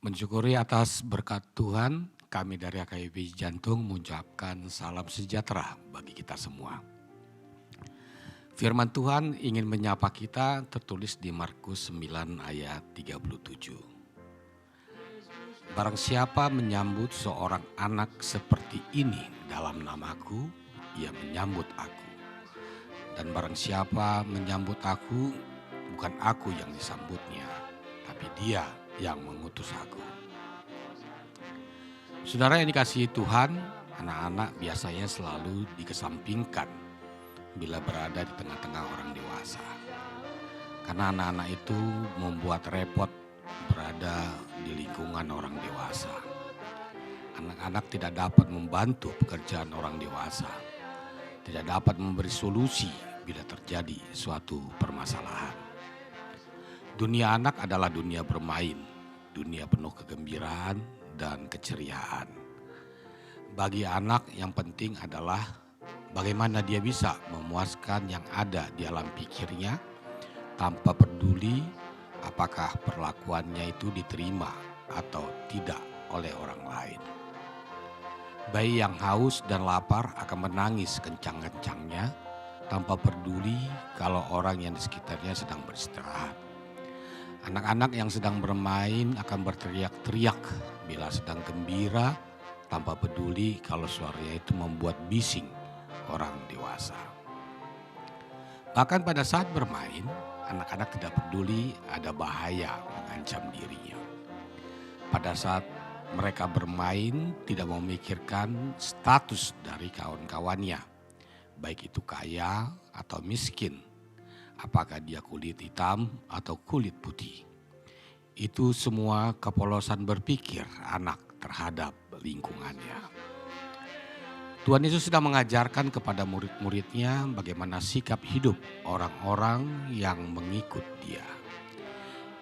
Mensyukuri atas berkat Tuhan, kami dari HKBP Jantung mengucapkan salam sejahtera bagi kita semua. Firman Tuhan ingin menyapa kita tertulis di Markus 9 ayat 37. Barang siapa menyambut seorang anak seperti ini dalam namaku, ia menyambut aku. Dan barang siapa menyambut aku, bukan aku yang disambutnya, tapi dia yang mengutus aku. Saudara yang dikasihi Tuhan, anak-anak biasanya selalu dikesampingkan bila berada di tengah-tengah orang dewasa. Karena anak-anak itu membuat repot berada di lingkungan orang dewasa. Anak-anak tidak dapat membantu pekerjaan orang dewasa, tidak dapat memberi solusi bila terjadi suatu permasalahan. Dunia anak adalah dunia bermain, dunia penuh kegembiraan dan keceriaan. Bagi anak yang penting adalah bagaimana dia bisa memuaskan yang ada di alam pikirnya tanpa peduli apakah perlakuannya itu diterima atau tidak oleh orang lain. Bayi yang haus dan lapar akan menangis kencang-kencangnya tanpa peduli kalau orang yang di sekitarnya sedang beristirahat. Anak-anak yang sedang bermain akan berteriak-teriak bila sedang gembira tanpa peduli kalau suaranya itu membuat bising orang dewasa. Bahkan pada saat bermain, anak-anak tidak peduli ada bahaya mengancam dirinya. Pada saat mereka bermain tidak memikirkan status dari kawan-kawannya, baik itu kaya atau miskin, apakah dia kulit hitam atau kulit putih. Itu semua kepolosan berpikir anak terhadap lingkungannya. Tuhan Yesus sedang mengajarkan kepada murid-muridnya bagaimana sikap hidup orang-orang yang mengikut dia.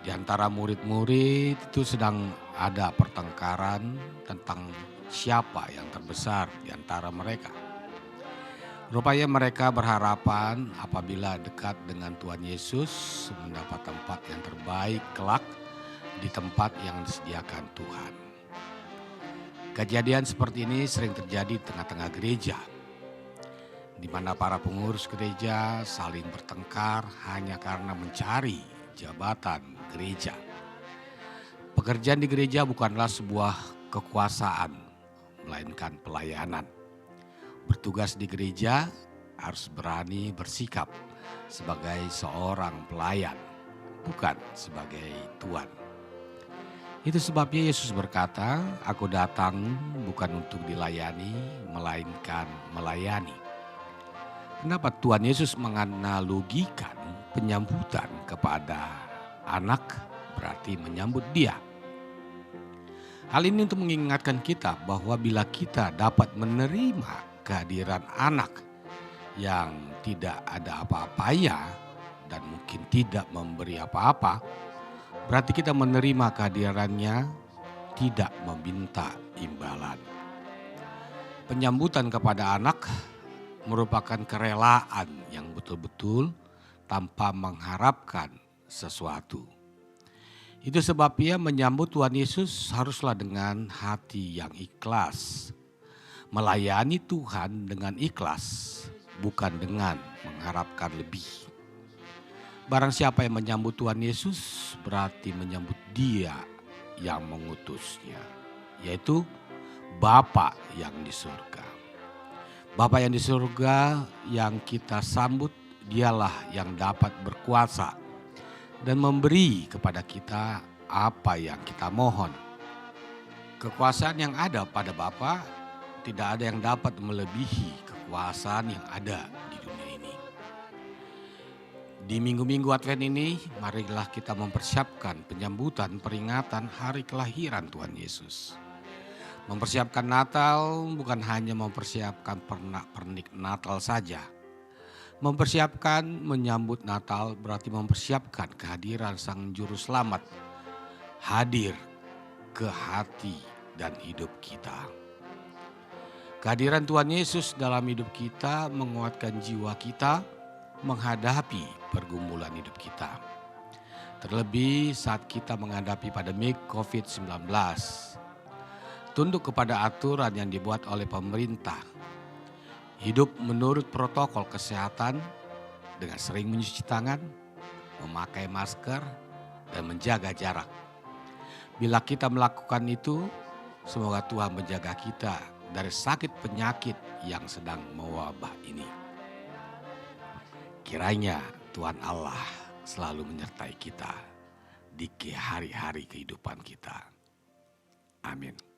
Di antara murid-murid itu sedang ada pertengkaran tentang siapa yang terbesar di antara mereka. Rupanya mereka berharapan apabila dekat dengan Tuhan Yesus mendapat tempat yang terbaik kelak di tempat yang disediakan Tuhan. Kejadian seperti ini sering terjadi di tengah-tengah gereja, di mana para pengurus gereja saling bertengkar hanya karena mencari jabatan gereja. Pekerjaan di gereja bukanlah sebuah kekuasaan, melainkan pelayanan. Bertugas di gereja harus berani bersikap sebagai seorang pelayan, bukan sebagai tuan. Itu sebabnya Yesus berkata, "Aku datang bukan untuk dilayani, melainkan melayani." Kenapa Tuhan Yesus menganalogikan penyambutan kepada anak berarti menyambut dia? Hal ini untuk mengingatkan kita bahwa bila kita dapat menerima kehadiran anak yang tidak ada apa-apanya dan mungkin tidak memberi apa-apa, berarti kita menerima kehadirannya tidak meminta imbalan. Penyambutan kepada anak merupakan kerelaan yang betul-betul tanpa mengharapkan sesuatu. Itu sebabnya menyambut Tuhan Yesus haruslah dengan hati yang ikhlas. Melayani Tuhan dengan ikhlas, bukan dengan mengharapkan lebih. Barang siapa yang menyambut Tuhan Yesus berarti menyambut Dia yang mengutusnya, yaitu Bapa yang di surga. Bapa yang di surga yang kita sambut, Dialah yang dapat berkuasa dan memberi kepada kita apa yang kita mohon. Kekuasaan yang ada pada Bapa tidak ada yang dapat melebihi kekuasaan yang ada di dunia ini. Di minggu-minggu Advent ini, marilah kita mempersiapkan penyambutan peringatan hari kelahiran Tuhan Yesus. Mempersiapkan Natal bukan hanya mempersiapkan pernak-pernik Natal saja. Mempersiapkan menyambut Natal berarti mempersiapkan kehadiran Sang Juru Selamat hadir ke hati dan hidup kita. Kehadiran Tuhan Yesus dalam hidup kita menguatkan jiwa kita menghadapi pergumulan hidup kita. Terlebih saat kita menghadapi pandemi COVID-19. Tunduk kepada aturan yang dibuat oleh pemerintah. Hidup menurut protokol kesehatan dengan sering mencuci tangan, memakai masker, dan menjaga jarak. Bila kita melakukan itu, semoga Tuhan menjaga kita dari sakit penyakit yang sedang mewabah ini. Kiranya Tuhan Allah selalu menyertai kita di hari-hari kehidupan kita. Amin.